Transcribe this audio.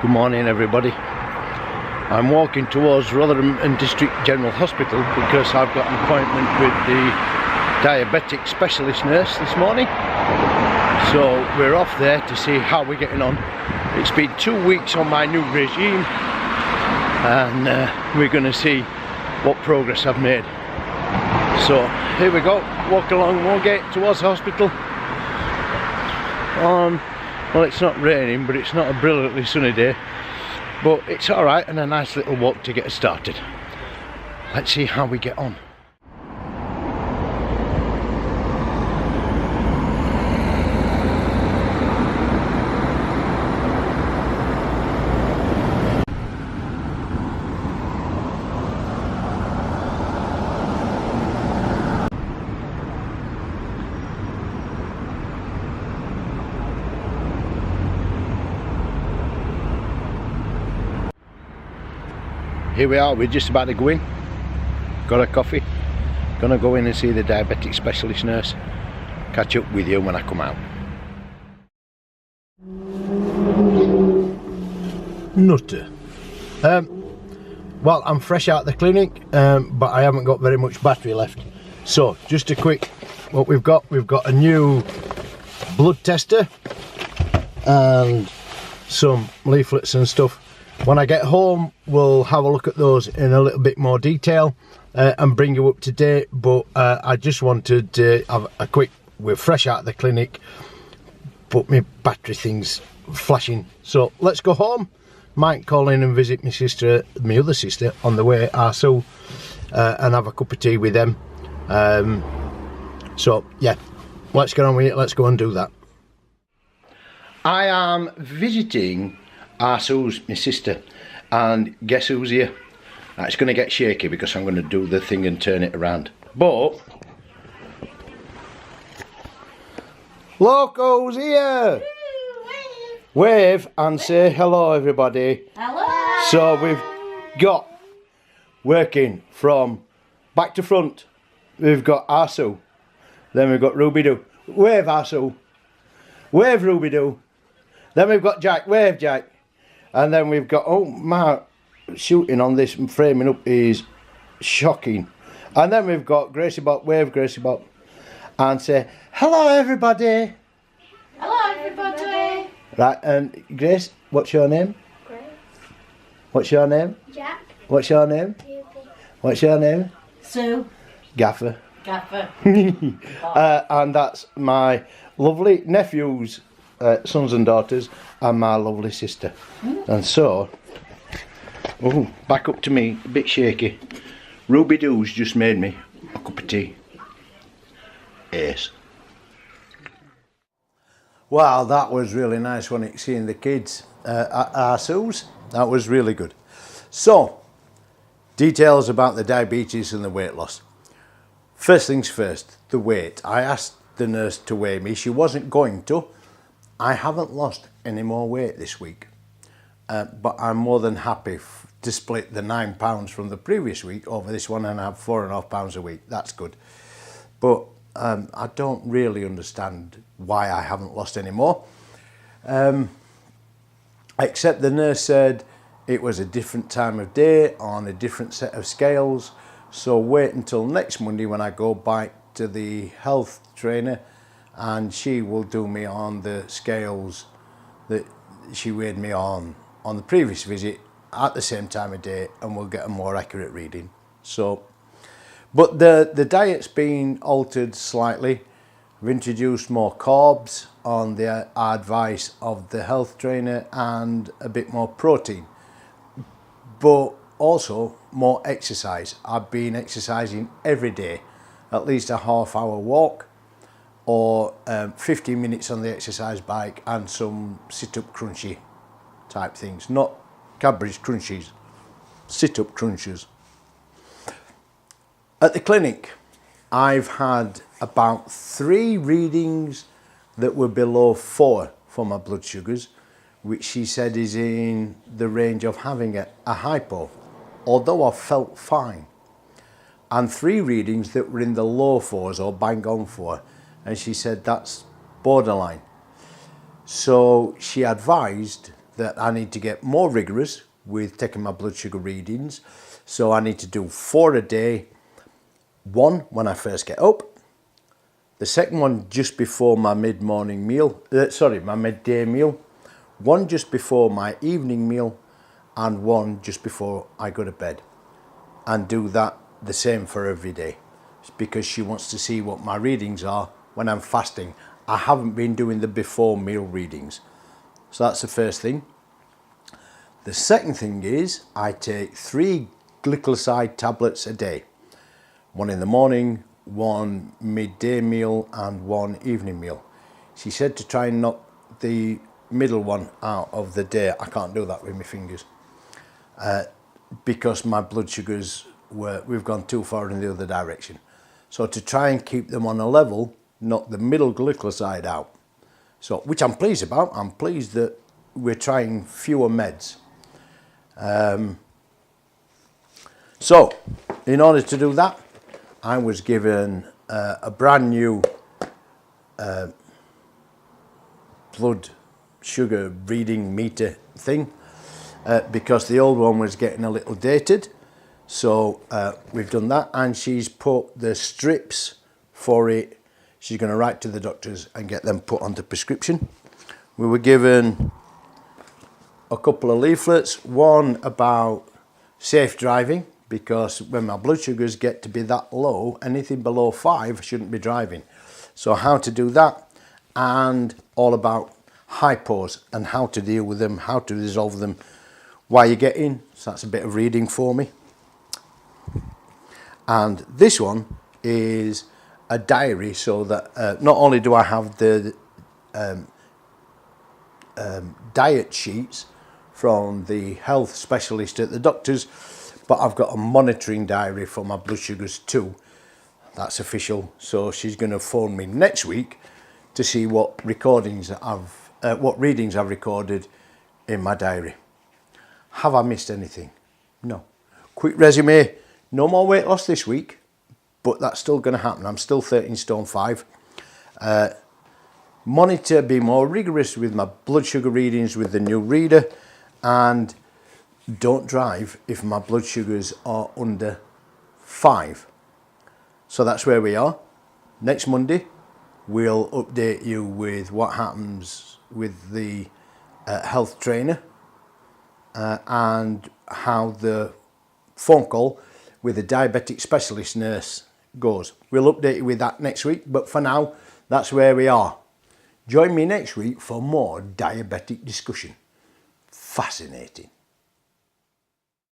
Good morning everybody. I'm walking towards Rotherham and District General Hospital because I've got an appointment with the diabetic specialist nurse this morning. So we're off there to see how we're getting on. It's been 2 weeks on my new regime and we're going to see what progress I've made. So here we go, walk along Moorgate towards the hospital. Well, it's not raining, but it's not a brilliantly sunny day, but it's alright and a nice little walk to get us started. Let's see how we get on. Here we are, we're just about to go in. Got a coffee. Gonna go in and see the diabetic specialist nurse. Catch up with you when I come out. Nutter. Well, I'm fresh out of the clinic, but I haven't got very much battery left. So, just a quick, what we've got a new blood tester and some leaflets and stuff. When I get home, we'll have a look at those in a little bit more detail and bring you up to date. But I just wanted to have a quick, we're fresh out of the clinic, but my battery thing's flashing. So let's go home. Might call in and visit my other sister on the way, Arsu, and have a cup of tea with them. So yeah, let's get on with it. Let's go and do that. I am visiting Arsu's my sister, and guess who's here? It's going to get shaky because I'm going to do the thing and turn it around. But Loco's here! Wave and say hello everybody. Hello! So we've got, working from back to front, we've got Arsu, then we've got Ruby Doo. Wave Arsu. Wave Ruby Doo. Then we've got Jack. Wave Jack. And then we've got, oh my, shooting on this and framing up is shocking. And then we've got Gracie Bop, wave Gracie Bop, and say, hello everybody. Hello everybody. Right, and Grace, what's your name? Grace. What's your name? Jack. What's your name? Ruby. What's your name? Sue. Gaffer. Gaffer. And that's my lovely nephews, sons and daughters, and my lovely sister. And so, oh, back up to me, a bit shaky. Ruby Doo's just made me a cup of tea. Ace. Wow, that was really nice when it seeing the kids at Arsu's. That was really good. So, details about the diabetes and the weight loss. First things first, the weight. I asked the nurse to weigh me. She wasn't going to. I haven't lost any more weight this week, but I'm more than happy to split the £9 from the previous week over this one and have £4.5 a week. That's good. But I don't really understand why I haven't lost any more. Except the nurse said it was a different time of day on a different set of scales. So wait until next Monday when I go back to the health trainer, and she will do me on the scales that she weighed me on the previous visit at the same time of day, and we'll get a more accurate reading. So, but the diet's been altered slightly. I've introduced more carbs on the advice of the health trainer and a bit more protein, but also more exercise. I've been exercising every day, at least a half-hour walk, or 15 minutes on the exercise bike and some sit-up crunchy type things, not Cadbury's crunchies, sit-up crunches. At the clinic, I've had about 3 readings that were below 4 for my blood sugars, which she said is in the range of having a hypo, although I felt fine. And 3 readings that were in the low 4s or bang on 4. And she said that's borderline. So she advised that I need to get more rigorous with taking my blood sugar readings. So I need to do 4 a day. 1 when I first get up. The second one just before my mid-morning meal. My midday meal. 1 just before my evening meal. And 1 just before I go to bed. And do that the same for every day. It's because she wants to see what my readings are when I'm fasting. I haven't been doing the before meal readings. So that's the first thing. The second thing is I take 3 glycoside tablets a day. 1 in the morning, 1 midday meal and 1 evening meal. She said to try and knock the middle one out of the day. I can't do that with my fingers because my blood sugars we've gone too far in the other direction. So to try and keep them on a level, knock the middle glycoside out. So, which I'm pleased about. I'm pleased that we're trying fewer meds. So, in order to do that, I was given a brand new blood sugar reading meter thing because the old one was getting a little dated. So we've done that, and she's put the strips for it. She's going to write to the doctors and get them put onto prescription. We were given a couple of leaflets, one about safe driving, because when my blood sugars get to be that low, anything below 5 I shouldn't be driving. So how to do that, and all about hypos and how to deal with them, how to resolve them while you're getting. So that's a bit of reading for me. And this one is a diary, so that not only do I have the diet sheets from the health specialist at the doctor's, but I've got a monitoring diary for my blood sugars too. That's official. So she's going to phone me next week to see what readings I've recorded in my diary. Have I missed anything? No. Quick resume. No more weight loss this week, but that's still going to happen. I'm still 13 stone 5. Monitor, be more rigorous with my blood sugar readings with the new reader, and don't drive if my blood sugars are under 5. So that's where we are. Next Monday, we'll update you with what happens with the health trainer and how the phone call with the diabetic specialist nurse goes. We'll update you with that next week, but for now, that's where we are. Join me next week for more diabetic discussion. Fascinating.